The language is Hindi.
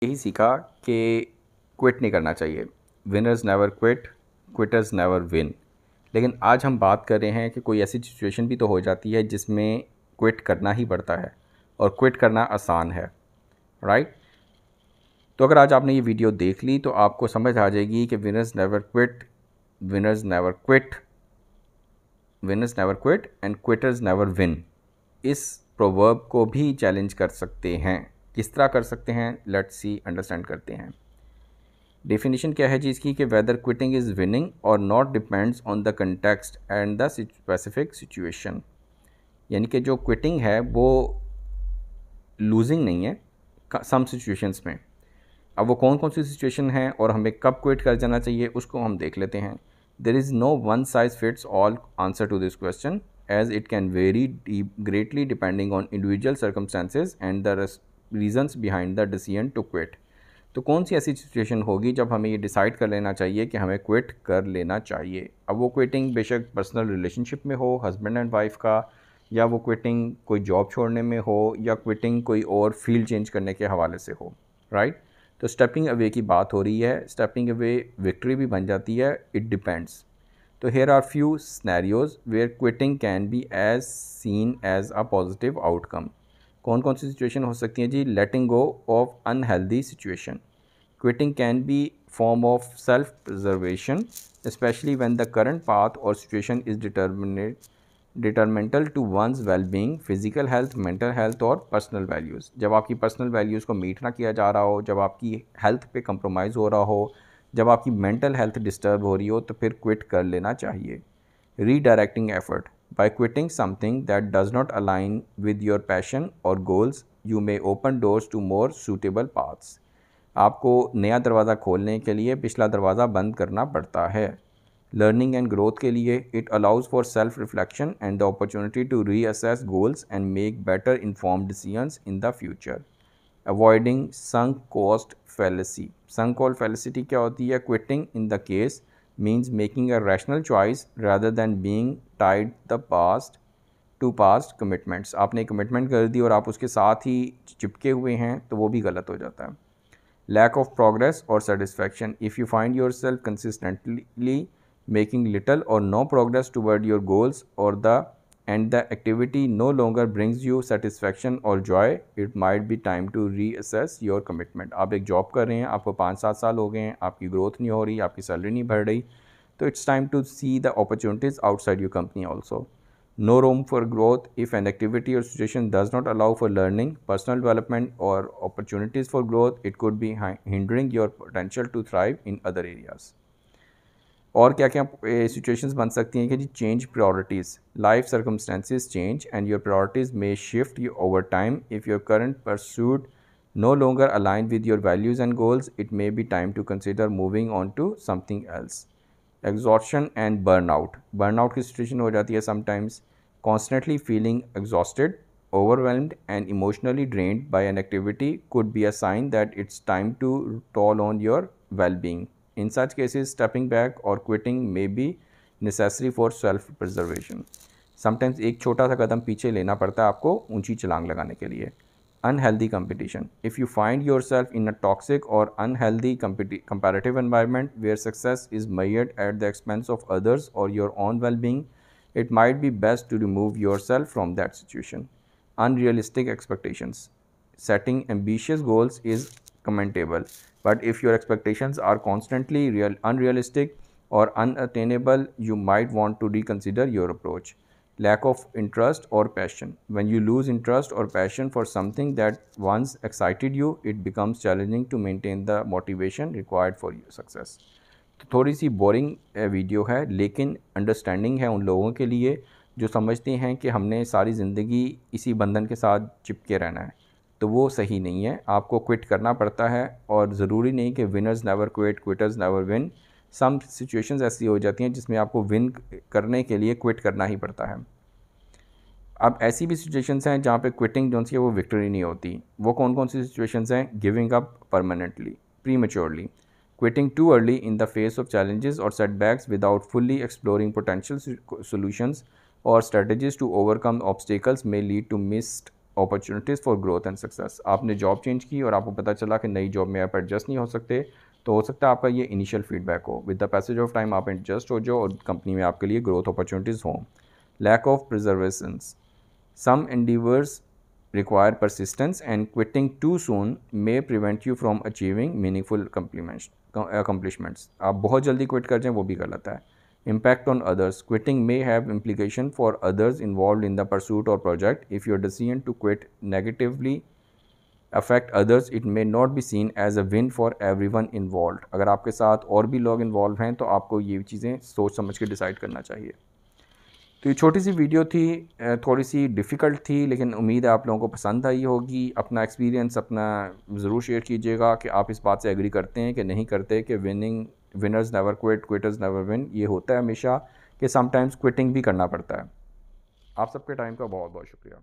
यही सीखा कि क्विट नहीं करना चाहिए। Winners never quit, quitters never win. लेकिन आज हम बात कर रहे हैं कि कोई ऐसी सिचुएशन भी तो हो जाती है जिसमें क्विट करना ही पड़ता है और क्विट करना आसान है, राइट। तो अगर आज आपने ये वीडियो देख ली तो आपको समझ आ जाएगी कि winners never quit, winners never quit, winners never quit and quitters never win. इस प्रोवर्ब को भी चैलेंज कर सकते हैं। किस तरह कर सकते हैं, लेट्स सी, अंडरस्टैंड करते हैं। डेफिनेशन क्या है जी इसकी कि वेदर क्विटिंग इज़ विनिंग और not depends on the context and the specific situation. यानी कि जो क्विटिंग है वो लूजिंग नहीं है सम सिचुएशंस में। अब वो कौन कौन सी सिचुएशन है और हमें कब क्विट कर जाना चाहिए उसको हम देख लेते हैं। There is no one size fits all answer to this question as it can vary greatly depending on individual circumstances and the reasons behind the decision to quit। तो कौन सी ऐसी सिचुएशन होगी जब हमें ये डिसाइड कर लेना चाहिए कि हमें क्विट कर लेना चाहिए। अब वो क्विटिंग बेशक पर्सनल रिलेशनशिप में हो, हस्बैंड एंड वाइफ का, या वो क्विटिंग कोई जॉब छोड़ने में हो, या क्विटिंग कोई और फील्ड चेंज करने के हवाले से हो, राइट। तो स्टेपिंग अवे की बात हो रही है। स्टेपिंग अवे विक्ट्री भी बन जाती है, इट डिपेंड्स। तो here are few scenarios where quitting can be as seen as a positive outcome। कौन कौन सी सिचुएशन हो सकती है जी। letting go of unhealthy situation। quitting can be form of self preservation especially when the current path or situation is detrimental to one's well-being, physical health, mental health और personal values। जब आपकी पर्सनल वैल्यूज़ को मीट ना किया जा रहा हो, जब आपकी हेल्थ पे कंप्रोमाइज़ हो रहा हो, जब आपकी मेंटल हेल्थ डिस्टर्ब हो रही हो, तो फिर क्विट कर लेना चाहिए। Redirecting effort by quitting something that does not align with your passion और goals you may open doors to more suitable paths. आपको नया दरवाज़ा खोलने के लिए पिछला दरवाज़ा बंद करना पड़ता है। लर्निंग एंड ग्रोथ के लिए it allows for self reflection and the opportunity to reassess goals and make better informed decisions in the future. Avoiding sunk cost fallacy. Sunk cost fallacy क्या होती है। Quitting in the case means making a rational choice rather than being tied the past to past commitments. आपने कमिटमेंट कर दी और आप उसके साथ ही चिपके हुए हैं तो वो भी गलत हो जाता है। लैक ऑफ प्रोग्रेस और satisfaction. If you find your self consistently making little or no progress toward your goals or the activity no longer brings you satisfaction or joy, it might be time to reassess your commitment। आप एक जॉब कर रहे हैं, आपको 5-7 साल हो गए हैं, आपकी ग्रोथ नहीं हो रही, आपकी सैलरी नहीं बढ़ रही, तो it's time to see the opportunities outside your company also. No room for growth if an activity और situation does not allow for learning, personal development और opportunities for growth, it could be hindering your potential to thrive in other areas. और क्या क्या सिचुएशंस बन सकती हैं कि जी change priorities. Life circumstances change and your priorities may shift you over time. If your current pursuit no longer aligned with your values and goals, it may be time to consider moving on to something else। Exhaustion and burnout। burnout की सिचुएशन हो जाती है sometimes। constantly feeling exhausted, overwhelmed and emotionally drained by an activity could be a sign that it's time to toll on your well-being। In such cases, stepping back or quitting may be necessary for self-preservation। Sometimes एक छोटा सा कदम पीछे लेना पड़ता है आपको ऊंची छलांग लगाने के लिए। Unhealthy competition। If you find yourself in a toxic or unhealthy comparative environment where success is measured at the expense of others or your own well-being, it might be best to remove yourself from that situation। Unrealistic expectations। Setting ambitious goals is commendable, but if your expectations are constantly unrealistic or unattainable, you might want to reconsider your approach। Lack of interest or passion। When you lose interest or passion for something that once excited you, it becomes challenging to maintain the motivation required for your success। तो थोड़ी सी बोरिंग वीडियो है, लेकिन अंडरस्टैंडिंग है उन लोगों के लिए जो समझते हैं कि हमने सारी ज़िंदगी इसी बंधन के साथ चिपके रहना है। तो वो सही नहीं है, आपको क्विट करना पड़ता है। और ज़रूरी नहीं कि winners never quit, quitters never win. Some situations ऐसी हो जाती हैं जिसमें आपको विन करने के लिए क्विट करना ही पड़ता है। अब ऐसी भी सिचुएशंस हैं जहाँ पे क्विटिंग जो है वो विक्ट्री नहीं होती। वो कौन कौन सी सिचुएशंस हैं। Giving up permanently, prematurely, quitting too early in the face of challenges और setbacks without fully exploring potential solutions और strategies to overcome obstacles may lead to missed opportunities for growth and success. आपने जॉब चेंज की और आपको पता चला कि नई जॉब में आप एडजस्ट नहीं हो सकते, तो हो सकता है आपका ये इनिशियल फीडबैक हो। With the passage of time आप एडजस्ट हो जाओ और कंपनी में आपके लिए ग्रोथ अपॉर्चुनिटीज़ हों। Lack of perseverance, some endeavours require persistence and quitting too soon may prevent you from achieving meaningful accomplishments। आप बहुत जल्दी क्विट कर जाएं वो भी गलत है। Impact on others, quitting may have implication for others involved in the pursuit or project। If your decision to quit negatively affect others, it may not be seen as a win for everyone involved। अगर आपके साथ और भी लोग इन्वॉल्व हैं तो आपको ये चीज़ें सोच समझ के डिसाइड करना चाहिए। तो ये छोटी सी वीडियो थी, थोड़ी सी डिफ़िकल्ट थी, लेकिन उम्मीद है आप लोगों को पसंद आई होगी। अपना एक्सपीरियंस अपना ज़रूर शेयर कीजिएगा कि आप इस बात से एग्री करते हैं कि नहीं करते कि winners never quit, quitters never win. ये होता है हमेशा कि समटाइम्स क्विटिंग भी करना पड़ता है। आप सबके टाइम का बहुत बहुत शुक्रिया।